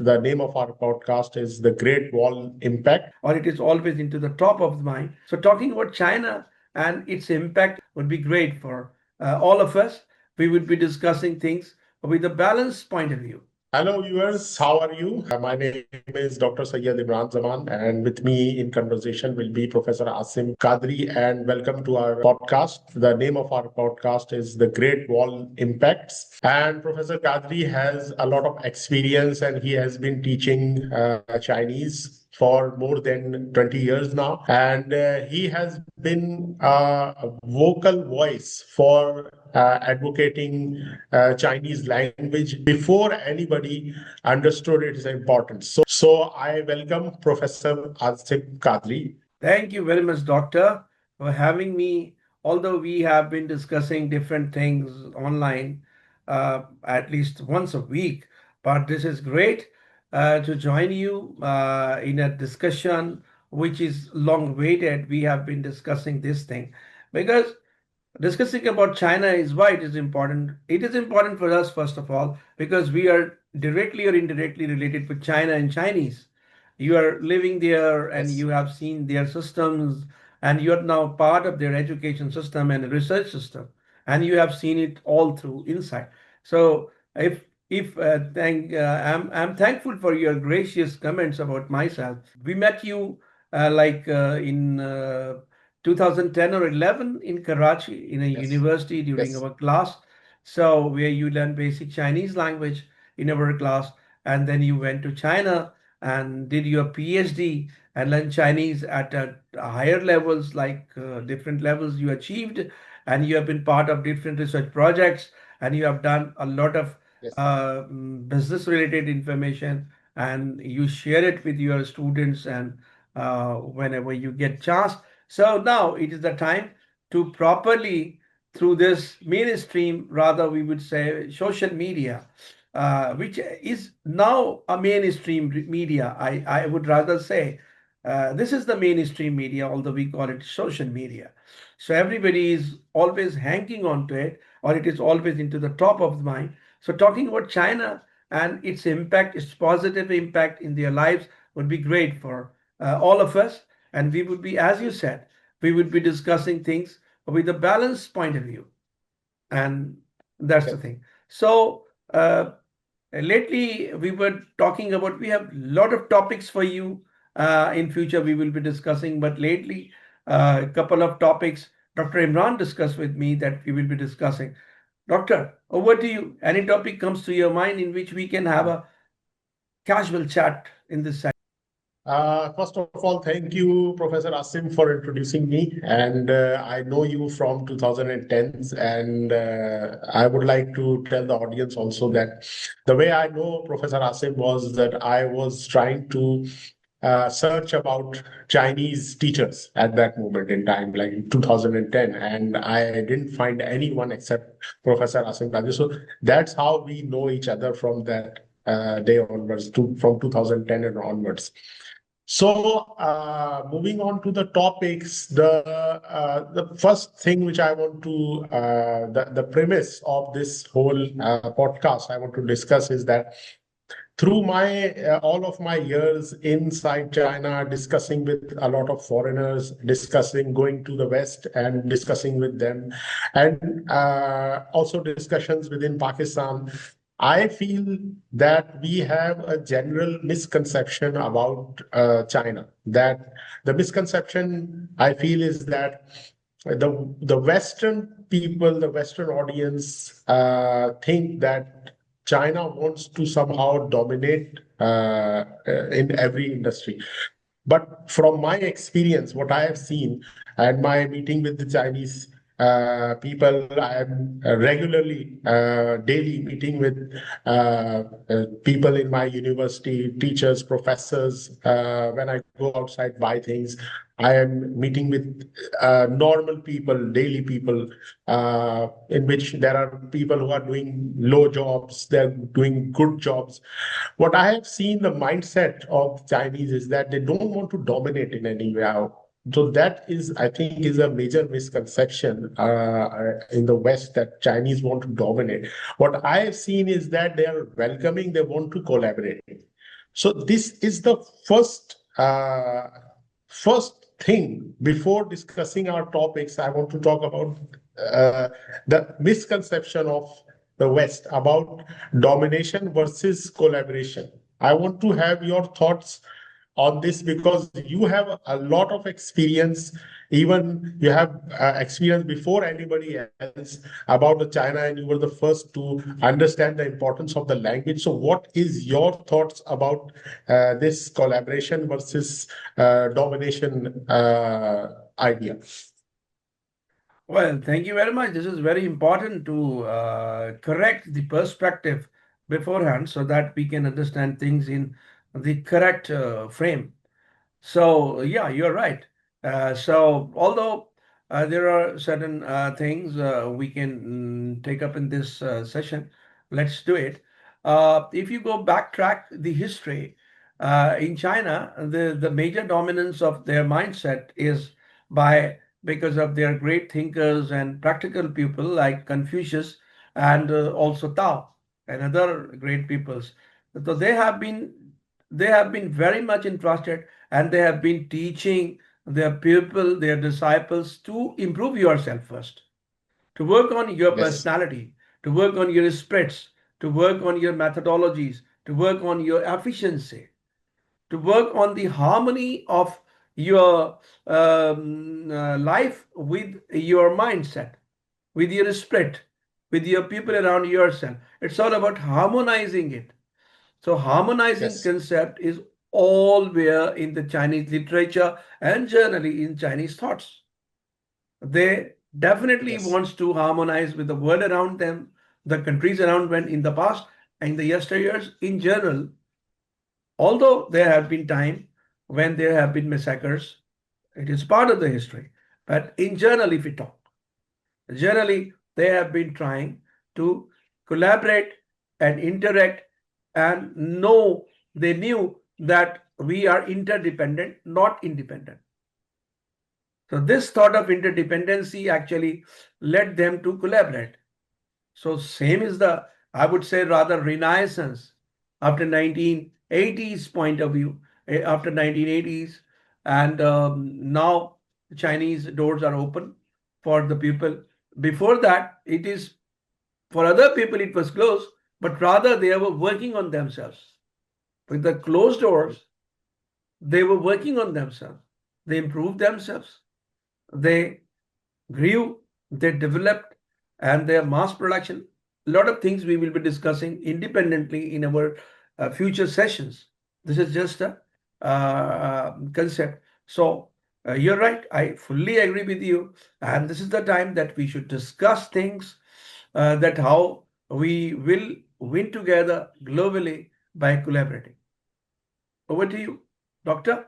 The name of our podcast is The Great Wall Impact. Or it is always into the top of the mind. So, talking about China and its impact would be great for all of us. We would be discussing things with a balanced point of view. Hello, viewers. How are you? My name is Dr. Syed Imran Zaman, and with me in conversation will be Professor Asim Qadri. And welcome to our podcast. The name of our podcast is The Great Wall Impacts. And Professor Qadri has a lot of experience, and he has been teaching Chinese for more than 20 years now. And he has been a vocal voice for advocating Chinese language before anybody understood its importance. So I welcome Professor Asim Qadri. Thank you very much, Doctor, for having me. Although we have been discussing different things online at least once a week, but this is great to join you in a discussion which is long awaited. We have been discussing this thing because discussing about China is why it is important. It is important for us, first of all, because we are directly or indirectly related with China and Chinese. You are living there and Yes. you have seen their systems, and you are now part of their education system and research system, and you have seen it all through inside. So if I'm thankful for your gracious comments about myself. We met you in 2010 or 11 in Karachi in a Yes. university during Yes. our class. So where you learn basic Chinese language in our class, and then you went to China and did your PhD and learned Chinese at higher levels, like different levels you achieved, and you have been part of different research projects, and you have done a lot of Yes. business related information, and you share it with your students and whenever you get chance. So now it is the time to properly through this mainstream, rather we would say social media, which is now a mainstream media. I would rather say this is the mainstream media, although we call it social media. So everybody is always hanging on to it, or it is always into the top of the mind. So talking about China and its impact, its positive impact in their lives would be great for all of us. And we would be, as you said, we would be discussing things with a balanced point of view. And that's the Yes. thing. So lately we were talking about, we have a lot of topics for you in future we will be discussing, but lately a couple of topics Dr. Imran discussed with me that we will be discussing. Doctor, over to you. Any topic comes to your mind in which we can have a casual chat in this session? First of all, thank you, Professor Asim, for introducing me. And I know you from 2010s, and I would like to tell the audience also that the way I know Professor Asim was that I was trying to search about Chinese teachers at that moment in time, like in 2010, and I didn't find anyone except Professor Asim Qadri. So that's how we know each other from that day onwards, from 2010 and onwards. So, moving on to the topics, the first thing which I want to the premise of this whole podcast I want to discuss is that through my all of my years inside China, discussing with a lot of foreigners, discussing going to the West and discussing with them, and also discussions within Pakistan, I feel that we have a general misconception about China. That the misconception I feel is that the Western people, the Western audience, think that China wants to somehow dominate in every industry. But from my experience, what I have seen and my meeting with the Chinese people, I am regularly, daily meeting with people in my university, teachers, professors. When I go outside, buy things, I am meeting with normal people, daily people, in which there are people who are doing low jobs, they're doing good jobs. What I have seen, the mindset of Chinese is that they don't want to dominate in any way. So that is, I think, is a major misconception in the West that Chinese want to dominate. What I have seen is that they are welcoming, they want to collaborate. So this is the first thing. Before discussing our topics, I want to talk about the misconception of the West about domination versus collaboration. I want to have your thoughts on this because you have a lot of experience. Even you have experience before anybody else about the China, and you were the first to understand the importance of the language. So what is your thoughts about this collaboration versus domination idea? Well, thank you very much. This is very important to correct the perspective beforehand so that we can understand things in the correct frame. So, yeah, you're right. So, although there are certain things we can take up in this session, let's do it. If you go backtrack the history in China, the major dominance of their mindset is by because of their great thinkers and practical people like Confucius and also Tao and other great peoples. So they have been very much interested, and they have been teaching their people, their disciples, to improve yourself first, to work on your Yes, personality, to work on your spirits, to work on your methodologies, to work on your efficiency, to work on the harmony of your life with your mindset, with your spirit, with your people around yourself. It's all about harmonizing it. So harmonizing yes, concept is all where in the Chinese literature and generally in Chinese thoughts. They definitely yes, wants to harmonize with the world around them, the countries around them in the past and the yesteryears in general. Although there have been time when there have been massacres, it is part of the history. But in general, if we talk, generally they have been trying to collaborate and interact and know they knew that we are interdependent, not independent. So this thought of interdependency actually led them to collaborate. So same is the, I would say, rather renaissance after 1980s point of view, after 1980s, and now Chinese doors are open for the people. Before that, it is for other people it was closed, but rather they were working on themselves. With the closed doors, they were working on themselves. They improved themselves. They grew, they developed, and their mass production. A lot of things we will be discussing independently in our future sessions. This is just a concept. So you're right. I fully agree with you. And this is the time that we should discuss things that how we will win together globally by collaborating. Over to you, Doctor.